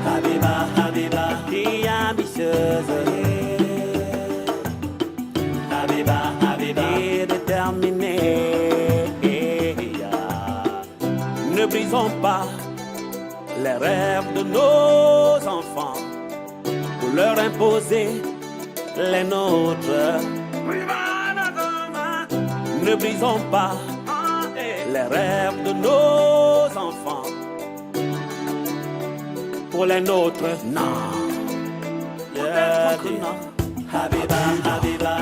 Habiba, Habiba, fille ambitieuse. Habiba, Habiba, déterminée. Ne brisons pas les rêves de nos enfants pour leur imposer les nôtres. Ne brisons pas les rêves de nos enfants pour les nôtres. Non. Yeah, non. Habiba, Habiba.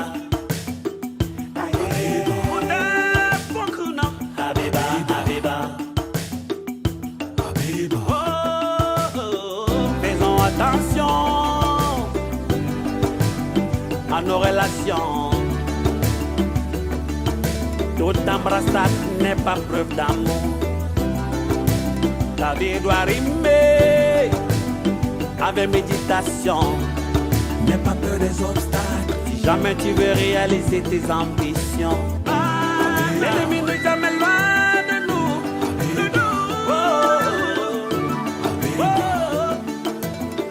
Habiba, Habiba. Faisons attention à nos relations. Toute embrassade n'est pas preuve d'amour. Ta vie doit rimer avec méditation. N'aie pas peur des obstacles. Si jamais tu veux réaliser tes ambitions, l'ennemi n'est jamais loin de nous.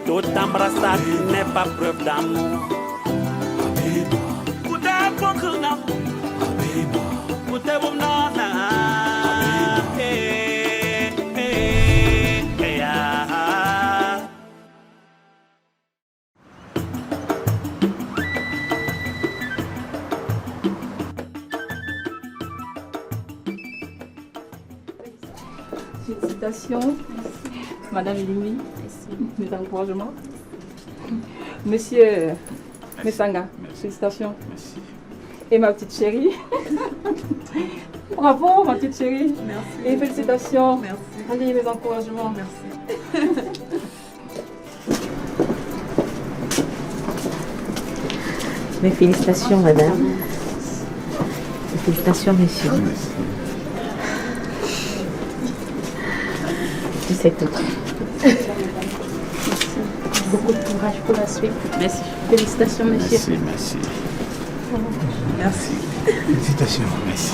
Toute embrassade n'est pas preuve d'amour. Félicitations, Madame Limi. Mes encouragements. Monsieur Messanga, félicitations. Merci. Et ma petite chérie. Bravo, ma petite chérie. Merci. Et félicitations. Merci. Allez, mes encouragements. Merci. Mes félicitations, madame. Mes félicitations, messieurs. C'est tout. Beaucoup de courage pour la suite. Merci. Félicitations, messieurs. Merci, merci. Merci. Félicitations, merci.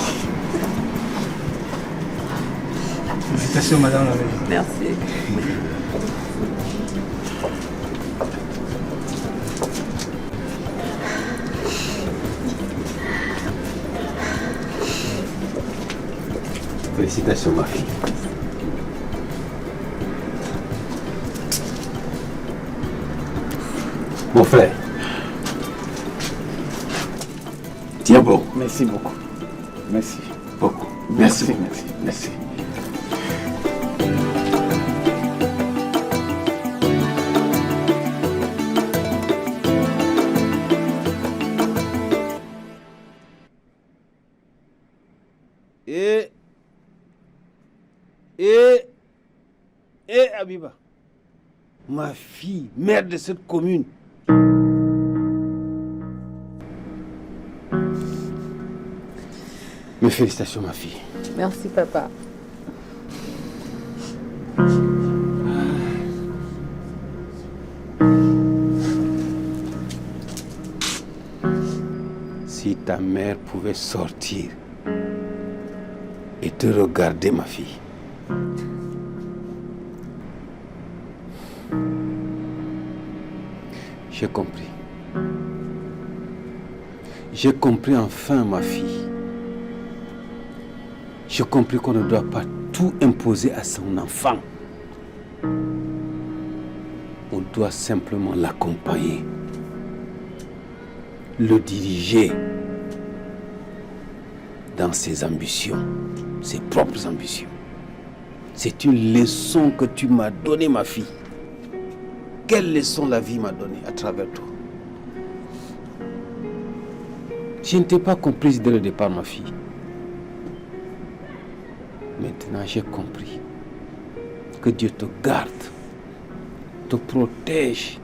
Félicitations, madame la mairie. Merci. Félicitations, ma fille. Mon frère. Tiens bon. Merci beaucoup. Merci. Beaucoup. Merci, Merci. merci, merci. Abiba, ma fille, mère de cette commune. Mes félicitations, ma fille. Merci, papa. Si ta mère pouvait sortir et te regarder, ma fille. J'ai compris. J'ai compris enfin, ma fille. J'ai compris qu'on ne doit pas tout imposer à son enfant. On doit simplement l'accompagner, le diriger dans ses ambitions, ses propres ambitions. C'est une leçon que tu m'as donnée, ma fille. Quelle leçon la vie m'a donnée à travers toi. Je ne t'ai pas comprise dès le départ, ma fille. Maintenant, j'ai compris que Dieu te garde, te protège,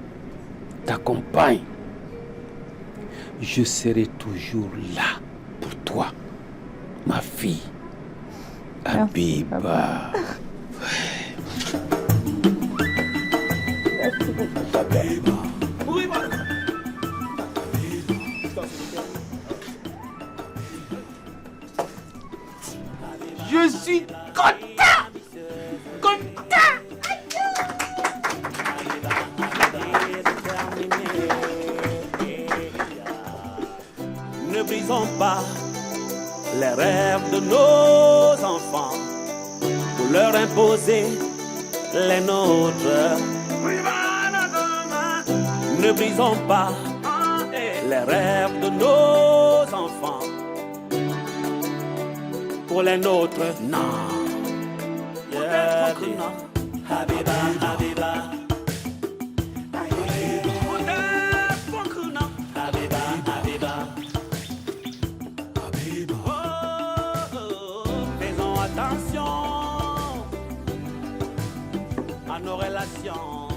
t'accompagne. Je serai toujours là pour toi, ma fille. Habiba. Habiba. Je suis content. Content. Ne brisons pas les rêves de nos enfants pour leur imposer les nôtres. Ne brisons pas les rêves de nos enfants pour les nôtres. Non. Yeah, Habiba, Habiba. Faisons attention à nos relations.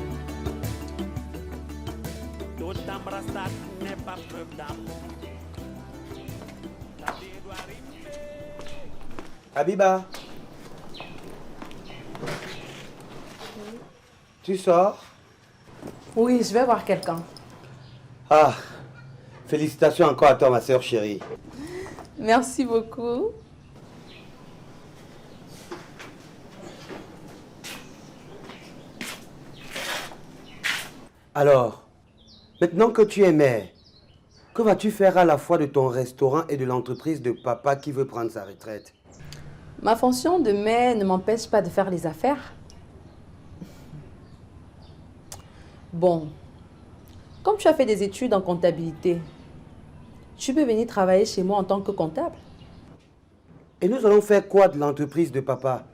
Toute embrassade n'est pas preuve d'amour. La vie doit rimer. Habiba. Tu sors? Oui, je vais voir quelqu'un. Ah, félicitations encore à toi, ma soeur chérie. Merci beaucoup. Alors, maintenant que tu es mère, que vas-tu faire à la fois de ton restaurant et de l'entreprise de papa qui veut prendre sa retraite? Ma fonction de mère ne m'empêche pas de faire les affaires. Bon, comme tu as fait des études en comptabilité, tu peux venir travailler chez moi en tant que comptable. Et nous allons faire quoi de l'entreprise de papa?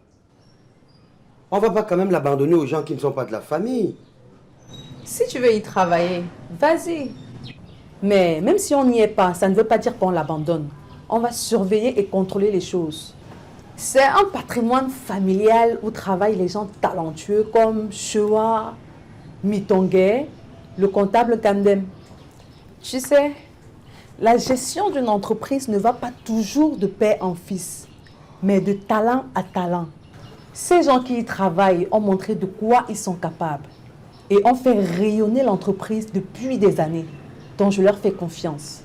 On va pas quand même l'abandonner aux gens qui ne sont pas de la famille. Si tu veux y travailler, vas-y. Mais même si on n'y est pas, ça ne veut pas dire qu'on l'abandonne. On va surveiller et contrôler les choses. C'est un patrimoine familial où travaillent les gens talentueux comme Shewa, Mitongé, le comptable Kandem. Tu sais, la gestion d'une entreprise ne va pas toujours de père en fils, mais de talent à talent. Ces gens qui y travaillent ont montré de quoi ils sont capables et ont fait rayonner l'entreprise depuis des années, dont je leur fais confiance.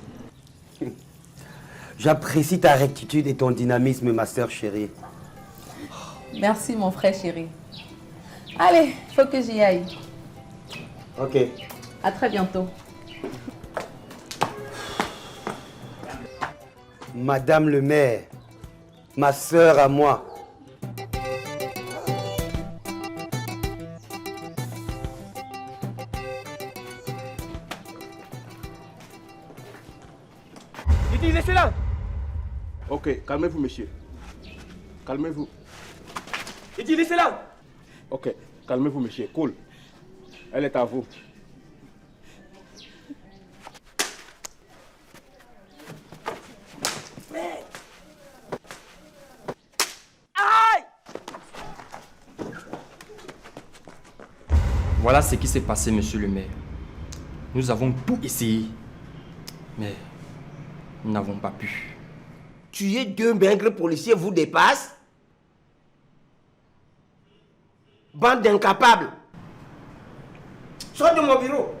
J'apprécie ta rectitude et ton dynamisme, ma soeur chérie. Merci mon frère chéri. Allez, il faut que j'y aille. Ok. À très bientôt. Madame le maire, ma soeur à moi. Il dit, laissez là. Ok, calmez-vous, monsieur. Calmez-vous. Il dit, laissez là. Ok, calmez-vous, monsieur. Cool. Elle est à vous. Voilà ce qui s'est passé, monsieur le maire. Nous avons tout essayé, mais nous n'avons pas pu. Tuer deux maigres policiers vous dépasse? Bande d'incapables. Sors de mon bureau.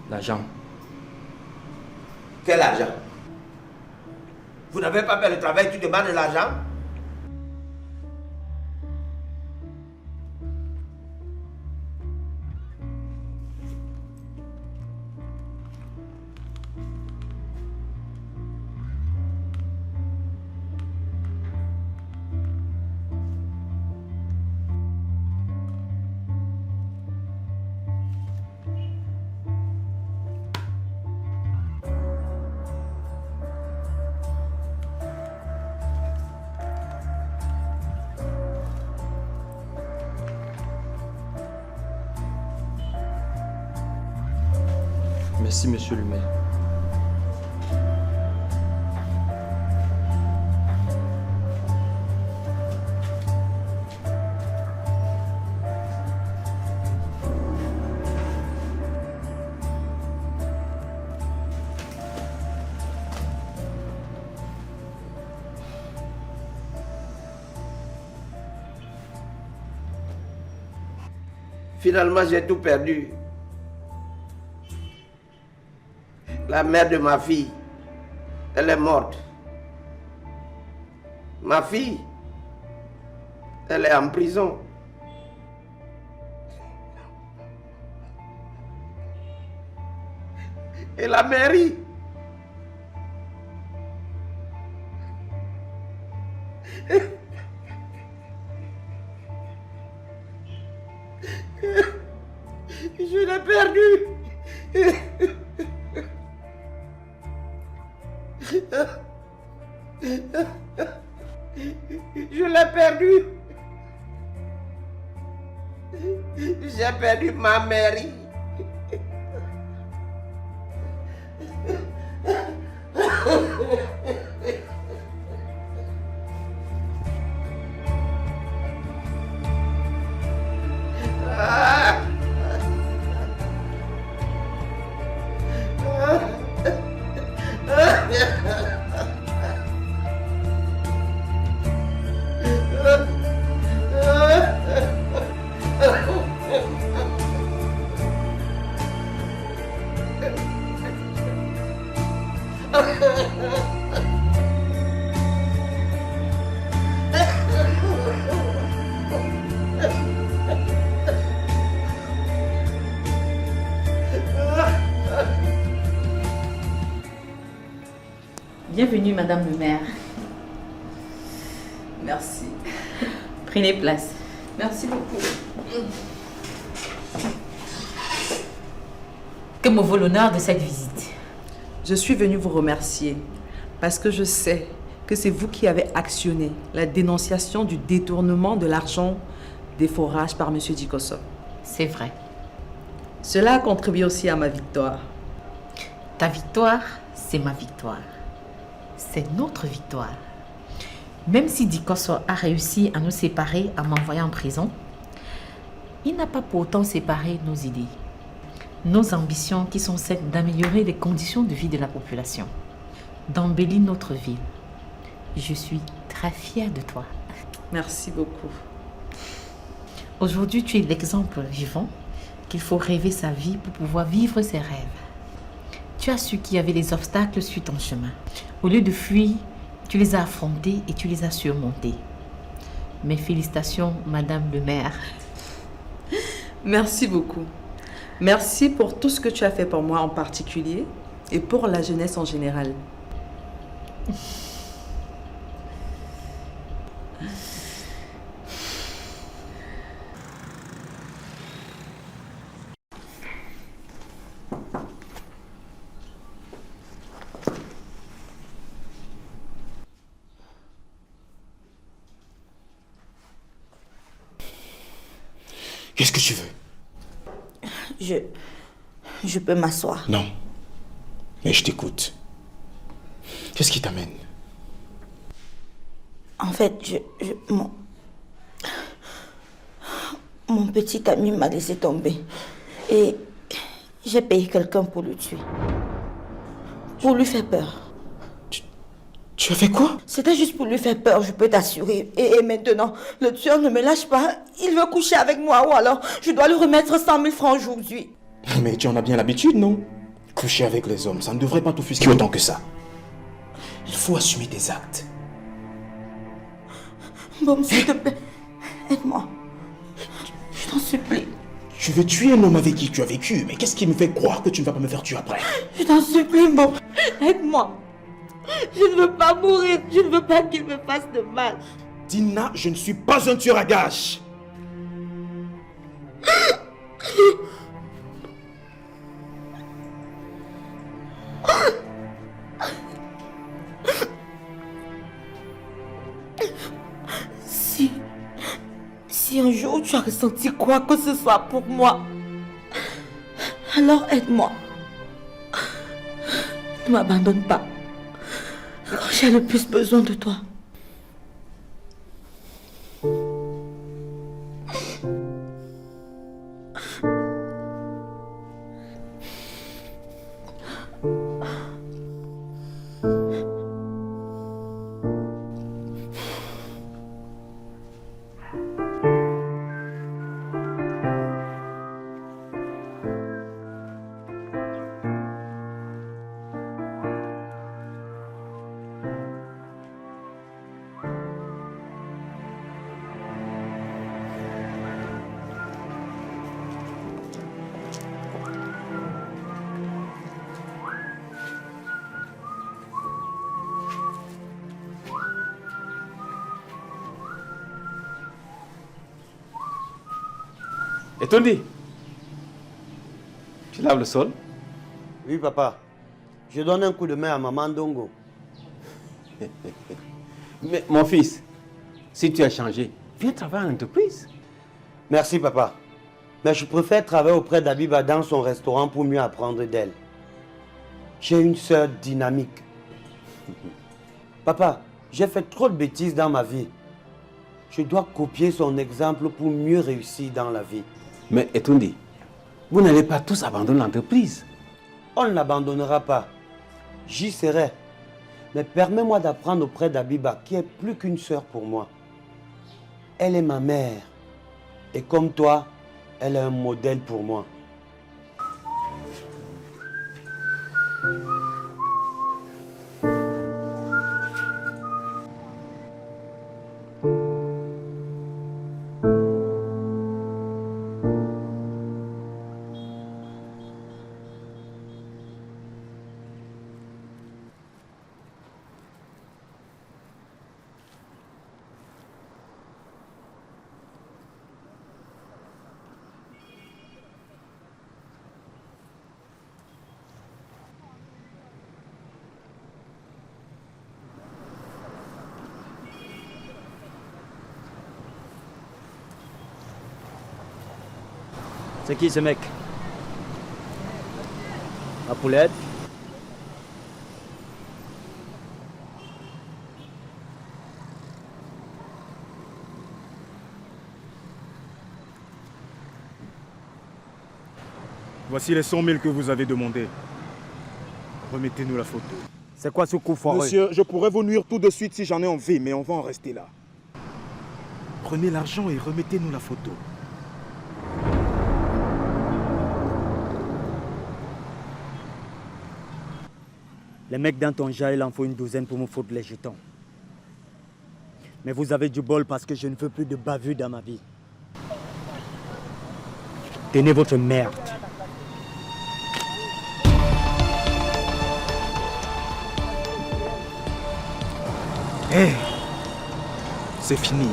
L'agent. Quel argent? Vous n'avez pas fait le travail, tu demandes de l'argent? Merci, monsieur le maire. Finalement, j'ai tout perdu. La mère de ma fille, elle est morte. Ma fille, elle est en prison. Et la mairie, je l'ai perdu. Je l'ai perdu. J'ai perdu ma mairie. Bienvenue, Madame le maire. Merci. Prenez place. Merci beaucoup. Que me vaut l'honneur de cette visite? Je suis venue vous remercier parce que je sais que c'est vous qui avez actionné la dénonciation du détournement de l'argent des forages par M. Dikosso. C'est vrai. Cela a contribué aussi à ma victoire. Ta victoire, c'est ma victoire. C'est notre victoire. Même si Dikosso a réussi à nous séparer en m'envoyant en prison, il n'a pas pour autant séparé nos idées, nos ambitions qui sont celles d'améliorer les conditions de vie de la population, d'embellir notre ville. Je suis très fière de toi. Merci beaucoup. Aujourd'hui, tu es l'exemple vivant qu'il faut rêver sa vie pour pouvoir vivre ses rêves. Tu as su qu'il y avait des obstacles sur ton chemin. Au lieu de fuir, tu les as affrontés et tu les as surmontés. Mes félicitations, Madame le maire. Merci beaucoup. Merci pour tout ce que tu as fait pour moi en particulier et pour la jeunesse en général. Qu'est-ce que tu veux? Je peux m'asseoir. Non. Mais je t'écoute. Qu'est-ce qui t'amène? En fait, mon petit ami m'a laissé tomber. Et j'ai payé quelqu'un pour le tuer. Pour lui faire peur. Tu as fait quoi? C'était juste pour lui faire peur, je peux t'assurer. Et maintenant, le tueur ne me lâche pas. Il veut coucher avec moi ou alors je dois lui remettre 100 000 francs aujourd'hui. Mais tu en as bien l'habitude, non? Coucher avec les hommes, ça ne devrait pas t'offusquer autant que ça. Il faut assumer tes actes. Bon, s'il te plaît, aide-moi. Je t'en supplie. Tu veux tuer un homme avec qui tu as vécu, mais qu'est-ce qui me fait croire que tu ne vas pas me faire tuer après? Je t'en supplie, bon, aide-moi. Je ne veux pas mourir, je ne veux pas qu'il me fasse de mal. Dina, je ne suis pas un tueur à gages. Si un jour tu as ressenti quoi que ce soit pour moi, alors aide-moi. Ne m'abandonne pas. Quand j'ai le plus besoin de toi. Et Tony, tu laves le sol? Oui, papa. Je donne un coup de main à maman Dongo. Mais mon fils, si tu as changé, viens travailler en entreprise. Merci, papa. Mais je préfère travailler auprès d'Abiba dans son restaurant pour mieux apprendre d'elle. J'ai une sœur dynamique. Papa, j'ai fait trop de bêtises dans ma vie. Je dois copier son exemple pour mieux réussir dans la vie. Mais Etundi, vous n'allez pas tous abandonner l'entreprise. On ne l'abandonnera pas. J'y serai. Mais permets-moi d'apprendre auprès d'Abiba, qui est plus qu'une sœur pour moi. Elle est ma mère. Et comme toi, elle est un modèle pour moi. C'est qui ce mec? La poulette? Voici les 100 000 que vous avez demandé. Remettez-nous la photo. C'est quoi ce coup foireux? Monsieur, je pourrais vous nuire tout de suite si j'en ai envie, mais on va en rester là. Prenez l'argent et remettez-nous la photo. Les mecs dans ton jas, il en faut une douzaine pour me foutre les jetons. Mais vous avez du bol parce que je ne veux plus de bavure dans ma vie. Tenez votre merde. Hé, c'est fini.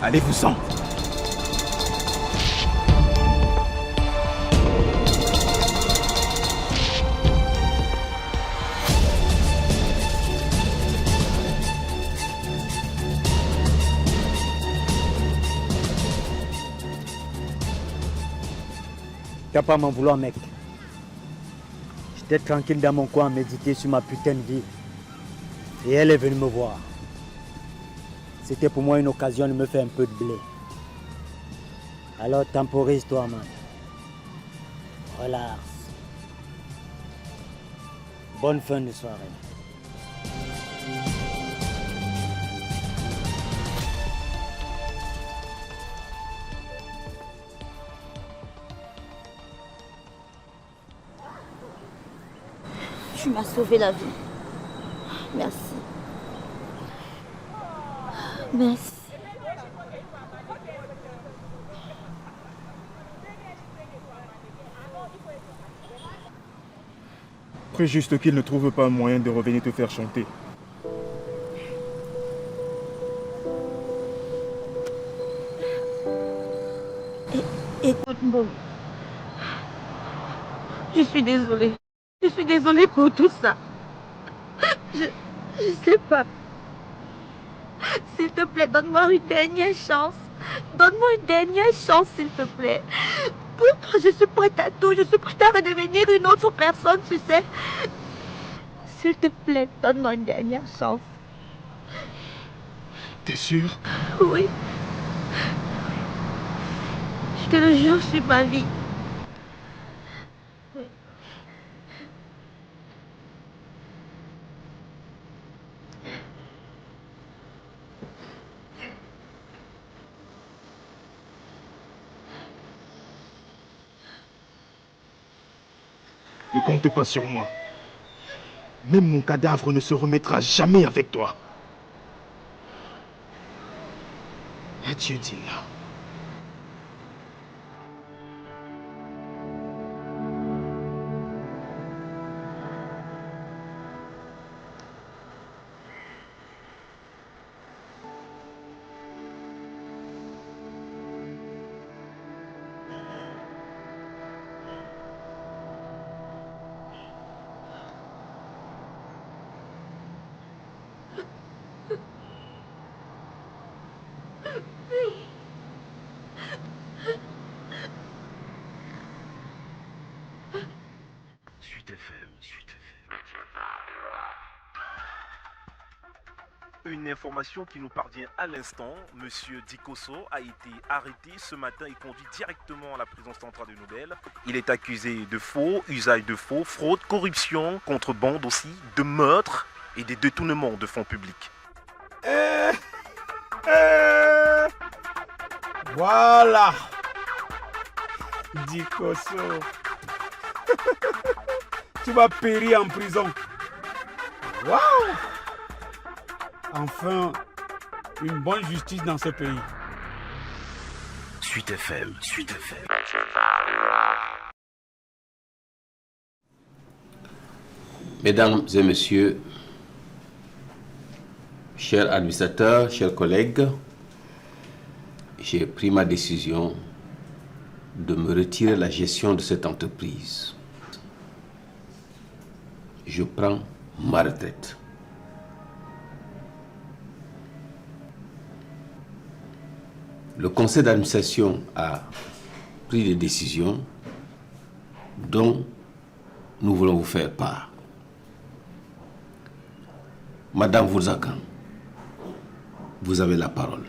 Allez-vous-en. T'as pas à m'en vouloir, mec. J'étais tranquille dans mon coin à méditer sur ma putain de vie. Et elle est venue me voir. C'était pour moi une occasion de me faire un peu de blé. Alors temporise-toi, man. Relax. Bonne fin de soirée. Tu m'as sauvé la vie. Merci. Merci. Très juste qu'il ne trouve pas un moyen de revenir te faire chanter. Écoute-moi. Je suis désolée. Je suis désolée pour tout ça. Je sais pas. S'il te plaît, donne-moi une dernière chance. Donne-moi une dernière chance, s'il te plaît. Pour toi, je suis prête à tout. Je suis prête à redevenir une autre personne, tu sais. S'il te plaît, donne-moi une dernière chance. T'es sûr? Oui. Je te le jure sur ma vie. Ne compte pas sur moi. Même mon cadavre ne se remettra jamais avec toi. Adieu, Dina. Une information qui nous parvient à l'instant, Monsieur Dikosso a été arrêté ce matin et conduit directement à la prison centrale de Nobel. Il est accusé de faux, usage de faux, fraude, corruption, contrebande aussi, de meurtre et des détournements de fonds publics. Voilà. Dikosso. Tu vas périr en prison. Waouh! Enfin, une bonne justice dans ce pays. Suite FM, Suite FM. Mesdames et messieurs, chers administrateurs, chers collègues, j'ai pris ma décision de me retirer la gestion de cette entreprise. Je prends ma retraite. Le conseil d'administration a pris des décisions dont nous voulons vous faire part. Madame Bourzakan, vous avez la parole.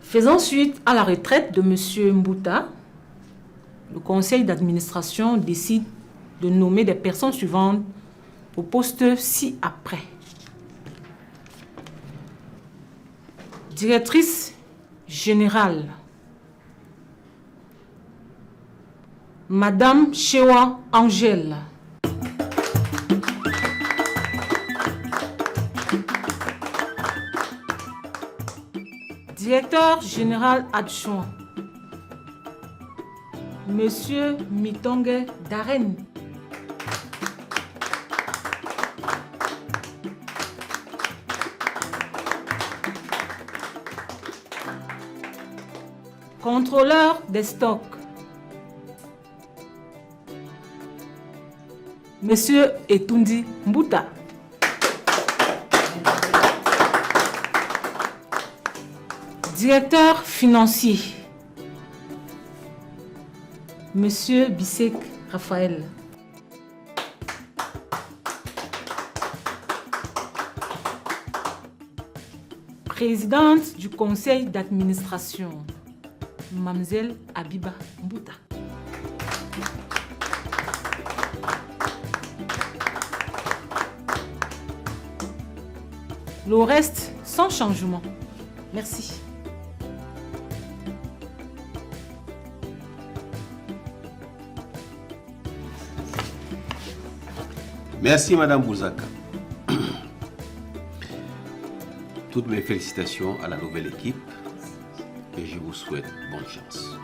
Faisant suite à la retraite de M. Mbouta, le conseil d'administration décide de nommer des personnes suivantes au poste ci-après. Directrice générale, Madame Chewa Angèle. Directeur général adjoint, Monsieur Mitongue Darren. Contrôleur des stocks, Monsieur Etundi Mbouta. Directeur financier, Monsieur Bissek Raphaël. Présidente du conseil d'administration, Mademoiselle Abiba Mbouta. Le reste sans changement. Merci. Merci Madame Bouzaka. Toutes mes félicitations à la nouvelle équipe et je vous souhaite bonne chance.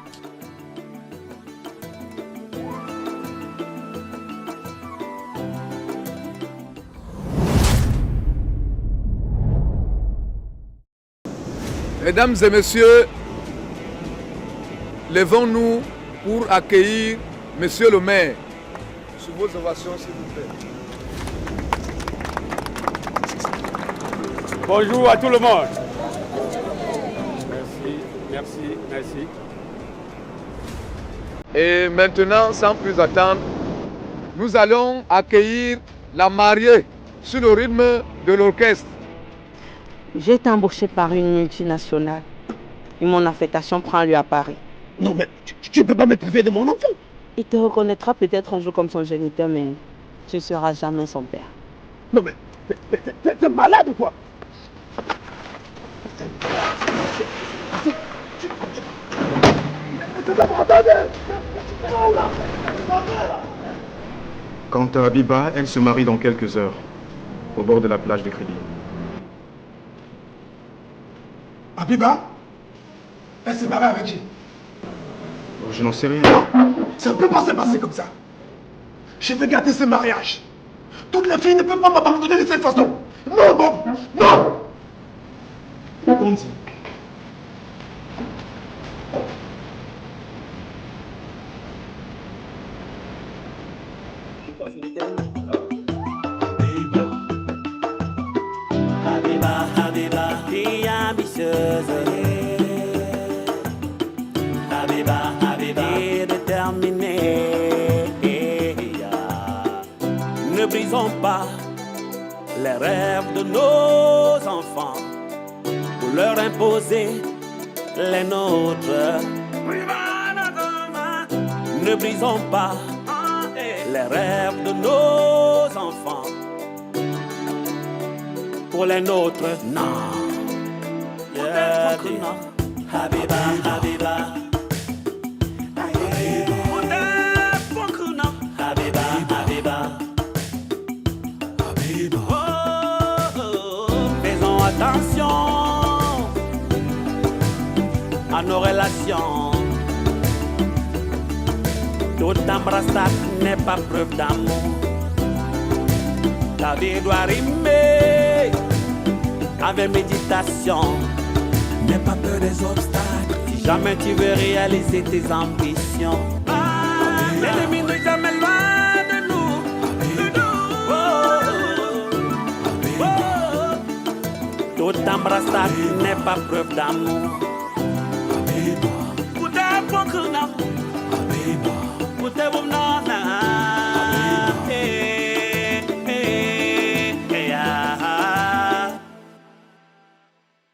Mesdames et messieurs, levons-nous pour accueillir Monsieur le maire. Sous vos ovations, s'il vous plaît. Bonjour à tout le monde. Merci, merci, merci. Et maintenant, sans plus attendre, nous allons accueillir la mariée sur le rythme de l'orchestre. J'ai été embauché par une multinationale et mon affectation prend lieu à Paris. Non mais tu ne peux pas me priver de mon enfant. Il te reconnaîtra peut-être un jour comme son géniteur, mais tu ne seras jamais son père. Non mais t'es malade ou quoi? Quant à Abiba, elle se marie dans quelques heures, au bord de la plage de Crédit. Abiba? Elle s'est mariée avec qui? Je n'en sais rien. Ça ne peut pas se passer comme ça. Je vais garder ce mariage. Toutes les filles ne peuvent pas m'abandonner de cette façon. Non, Bob, non. On dit. Habiba, Habiba, fille ambitieuse. Habiba, Habiba, déterminée. Ne brisons pas les rêves de nos enfants pour leur imposer les nôtres. Ne brisons pas les rêves de nos enfants pour les nôtres. Non. Yeah, Habiba, Habiba. Faisons attention à nos relations. Toute embrassade n'est pas preuve d'amour. Ta vie doit rimer avec méditation. N'aie pas peur des obstacles. Si jamais tu veux réaliser tes ambitions, l'ennemi n'est jamais loin de nous. Toute embrassade n'est pas preuve d'amour.